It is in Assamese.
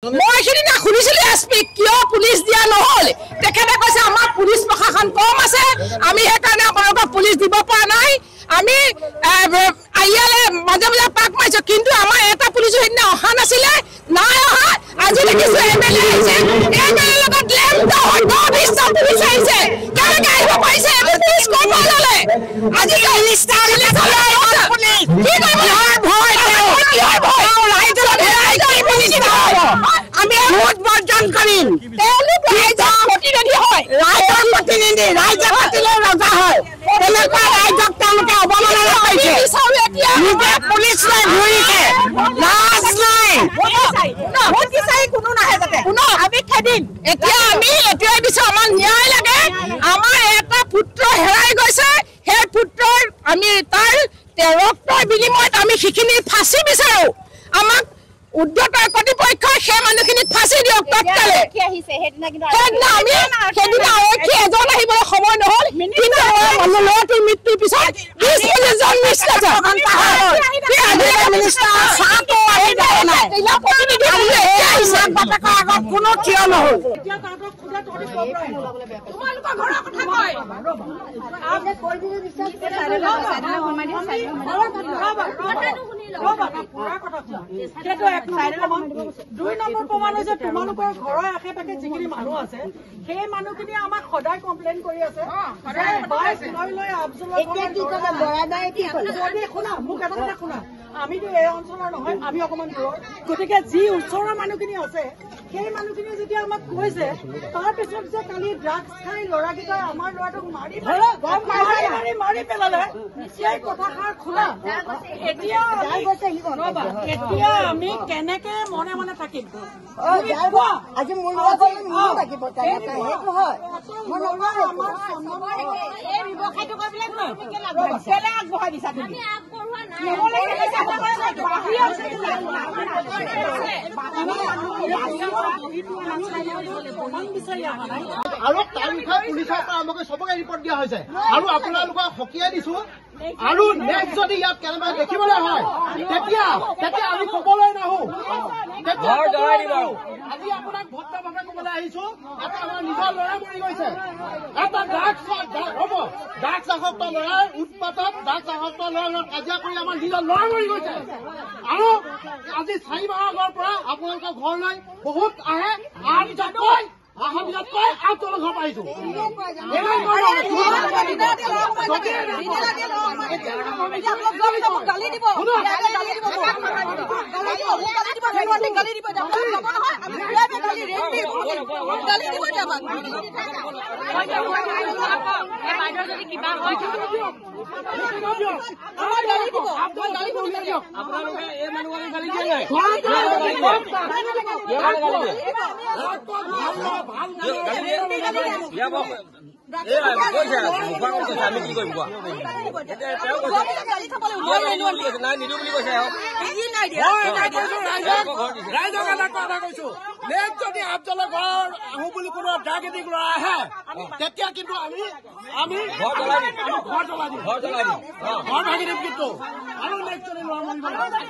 মই সিদিনা শুনিছিলো এছপি কিয় পুলিচ দিয়া নহল তেখেতে কৈছে আমাৰ পুলিচ প্ৰশাসন কম আছে আমি সেইকাৰণে আপোনালোকক পুলিচ দিব পৰা নাই আমি আইয়ালে মাজে মাজে পাক মাইছো কিন্তু আমাৰ এটা পুলিচ সিদিনা অহা নাছিলে নাই অহা আজি দেখিছো এমএলএ আহিছে এমএলএ লগত লেম্প নৰ্থ পুলিচ আহিছে কেনেকৈ আহিব পাৰিছে পুলিচ ক'ত ল'লে আজি লিষ্টাৰ পুলিচ কি কৰিব ভয় ৰাইজৰ পুলিচ আমি ভোট বৰ্জন কৰিম প্ৰতিনিধি হয় ৰাইজৰ প্ৰতিনিধি ৰাইজে পাতিলে ৰজা হয় তেনেকুৱা ৰাইজক তেওঁলোকে অৱমাননা কৰিছে নিজে পুলিচ লৈ ঘূৰিছে লাজ নাই কোনো নাহে যাতে আমি খেদিম এতিয়া আমি এতিয়াই বিচাৰো আমাৰ ন্যায় লাগে আমাৰ এটা পুত্ৰ হেৰাই গৈছে সেই পুত্ৰৰ আমি তাৰ ৰক্তৰ বিনিময়ত আমি সেইখিনি ফাঁচি বিচাৰো আমাক উদ্যতৰ কৰ্তৃপক্ষ সেই মানুহখিনিক ফাঁচি দিয়ক তৎকালে সেইদিনা আৰক্ষী এজন আহিবলৈ সময় নহল কিন্তু ল'ৰাটোৰ মৃত্যুৰ পিছত 20-30জন কোনো থিয় নহল দুই নম্বৰ প্ৰমাণ হৈছে তোমালোকৰ ঘৰৰ আশে পাশে যিখিনি মানুহ আছে সেই মানুহখিনি আমাক সদায় কমপ্লেইন কৰি আছে শুনা মোক এটা কথা শুনা আমিতো এই অঞ্চলৰ নহয় আমি অকণমান দূৰৰ গতিকে যি ওচৰৰ মানুহখিনি আছে সেই মানুহখিনি যেতিয়া আমাক কৈছে তাৰ পিছত যে কালি ড্ৰাগছ খাই ল'ৰাকেইটাই আমাৰ ল'ৰাটোক মাৰি পেলালে সেই কথাষাৰ শুনা এতিয়া আমি কেনেকে মনে মনে থাকিম আজি মোৰ লগত থাকিব সেইটো হয় ব্যৱসায়টো কৰিবলৈ আগবঢ়াই দিছা তুমি আৰু তাৰ বিষয়ে পুলিচৰ পৰা আমাক চবকে ৰিপৰ্ট দিয়া হৈছে আৰু আপোনালোকক সকীয়াই দিছো আৰু নেক্সট যদি ইয়াত কেনেবাকৈ দেখিবলৈ হয় তেতিয়া আমি কবলৈ নাহো আজি আপোনাক ভদ্ৰভাৱে কবলৈ আহিছো এটা আমাৰ নিজৰ ল'ৰা মৰি গৈছে এটা ড্ৰাগছ আসক্ত ল'ৰাৰ উৎপাতত ড্ৰাগছ আসক্ত ল'ৰাৰ লগত কাজিয়া কৰি আমাৰ নিজৰ ল'ৰা মৰি গৈছে আৰু আজি 4 মাহ আগৰ পৰা আপোনালোকৰ ঘৰলৈ বহুত আহে অহা পিছতকৈ আৰু তলৰ ঘৰ পাইছো কিবা হয় আপোনালোকে এই মানুহক গালি দিয়ে নাই আমি কি কৰিম নাই নিদো বুলি কৈছে ৰাইজক এটা কথা কৈছো নেক্সট যদি আফজলৰ ঘৰ আহো বুলি কোনো ড্ৰাগ এডিক ল'ৰা আহে তেতিয়া কিন্তু আমি ঘৰ জ্বলাই দিম ঘৰ ভাগি দিম কিন্তু আৰু নেক্সট যদি ল'ৰা মৰিব